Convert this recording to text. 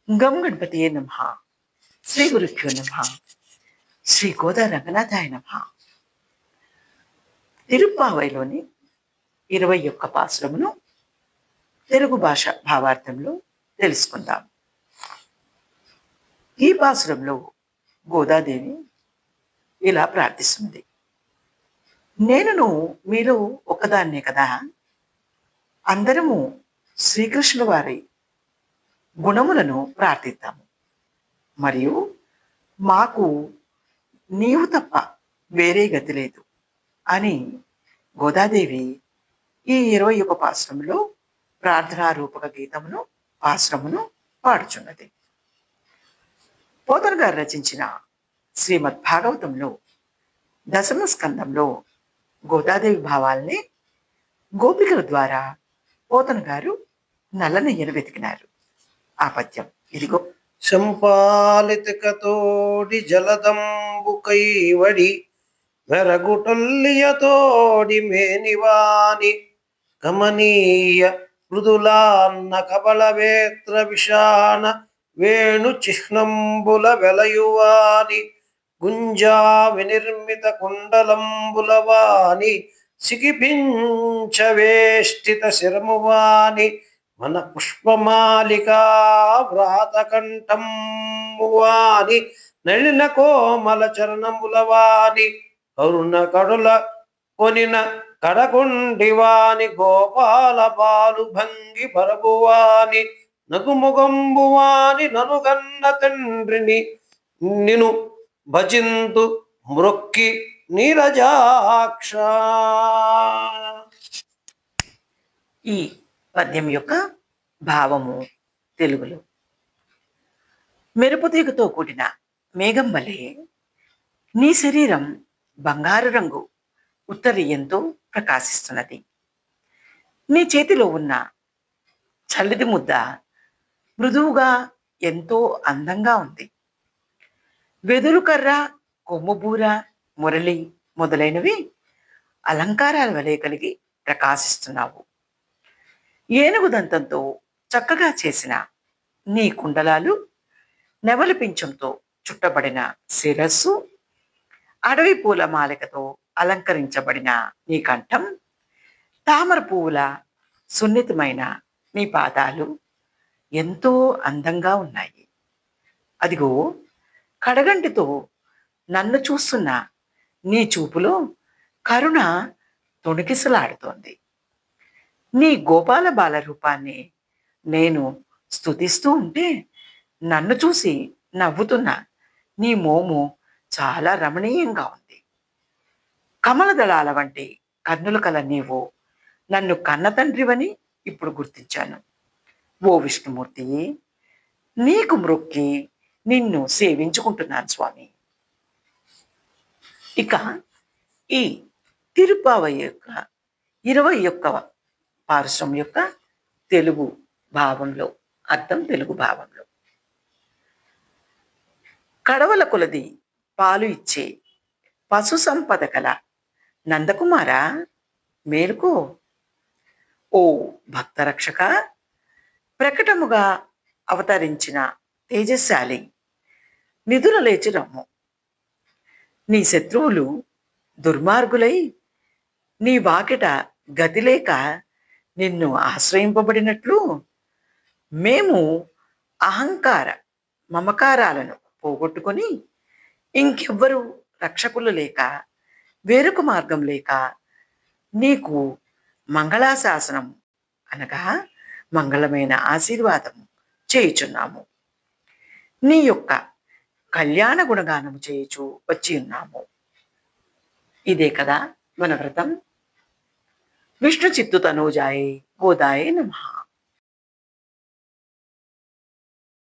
గం గణపతియే నమః. శ్రీ గురుభ్యో నమః. శ్రీ గోదా రంగనాథాయ నమః. తిరుప్పావైలోని 21 పాసురమును తెలుగు భాష భావార్థంలో తెలుసుకుందాం. ఈ పాసురంలో గోదాదేవి ఇలా ప్రార్థిస్తుంది. నేనును మీలో ఒకదాన్నే కదా, అందరము శ్రీకృష్ణుల వారి గుణములను ప్రార్థిద్దాము. మరియు మాకు నీవు తప్ప వేరే గతి లేదు అని గోదాదేవి ఈ 21 పాసురంలో ప్రార్థనా రూపక గీతమును పాసురమును పాడుచున్నది. పోతన గారు రచించిన శ్రీమద్ భాగవతంలో దశమ స్కందంలో గోదాదేవి భావాల్ని గోపికల ద్వారా పోతన గారు నల్లనయ్యను వెతికినారు. ఆ పద్యం ఇదిగో. సంపాలితికతోడి జలదంబు కైవడి మెరగుటొల్లియతోడి మేనివాని కమనీయ మృదులాన్న కబళవేత్ర విషాన వేణు చిహ్నంబుల వెలయువాని గుంజా వినిర్మిత కుండలంబులవాని సిగిపించవేష్టిత శిరమువాని మన పుష్పమాలికా వ్రాతకంఠం వాని నళిన కోమల చరణములవాని కరుణ కడుల కొనిన కడకొండివాని గోపాల బాలు భంగి పరబువాని నగుముగంబువాని ననుగన్న తండ్రిని నిను భజింతు మృక్కి నీరజాక్ష. ఈ పద్యం యొక్క భావము తెలుగులో. మెరుపుతీగతో కూడిన మేఘం వలె నీ శరీరం బంగారు రంగు ఉత్తరీయంతో ప్రకాశిస్తున్నది. నీ చేతిలో ఉన్న చల్లిది ముద్ద మృదువుగా ఎంతో అందంగా ఉంది. వెదురు కర్ర, కొమ్ముబూర, మురళి మొదలైనవి అలంకారాల వలె కలిగి ప్రకాశిస్తున్నావు. ఏనుగు దంతంతో చక్కగా చేసిన నీ కుండలాలు, నెమలి పింఛంతో చుట్టబడిన శిరస్సు, అడవి పూల మాలికతో అలంకరించబడిన నీ కంఠం, తామర పువ్వుల సున్నితమైన నీ పాదాలు ఎంతో అందంగా ఉన్నాయి. అదిగో కడగంటితో నన్ను చూస్తున్న నీ చూపులో కరుణ తొణికిసలాడుతోంది. నీ గోపాల బాల రూపాన్ని నేను స్తుతిస్తూ ఉంటే నన్ను చూసి నవ్వుతున్న నీ మోము చాలా రమణీయంగా ఉంది. కమల దళాల వంటి కన్నులు కల నీవు నన్ను కన్న తండ్రివని ఇప్పుడు గుర్తించాను. ఓ విష్ణుమూర్తి, నీకు మ్రొక్కి నిన్ను సేవించుకుంటున్నాను స్వామి. ఇక ఈ తిరుప్పావై యొక్క 21వ పారుశ్రం యొక్క తెలుగు భావంలో అర్థం, తెలుగు భావంలో. కడవల కొలది పాలు ఇచ్చే పశు సంపద కల నందకుమార, మేలుకో. ఓ భక్తరక్షక, ప్రకటముగా అవతరించిన తేజశాలి, నిధుల లేచి రమ్ము. నీ శత్రువులు దుర్మార్గులై నీ వాకిట గతిలేక నిన్ను ఆశ్రయింపబడినట్లు మేము అహంకార మమకారాలను పోగొట్టుకొని ఇంకెవ్వరు రక్షకులు లేక, వేరొక మార్గం లేక నీకు మంగళాశాసనం అనగా మంగళమైన ఆశీర్వాదం చేయుచున్నాము. నీ యొక్క కళ్యాణ గుణగానము చేయుచు వచ్చి ఉన్నాము. ఇదే కదా మన వ్రతం. విష్ణు చిత్తు తనూజాయే గోదాయే నమః.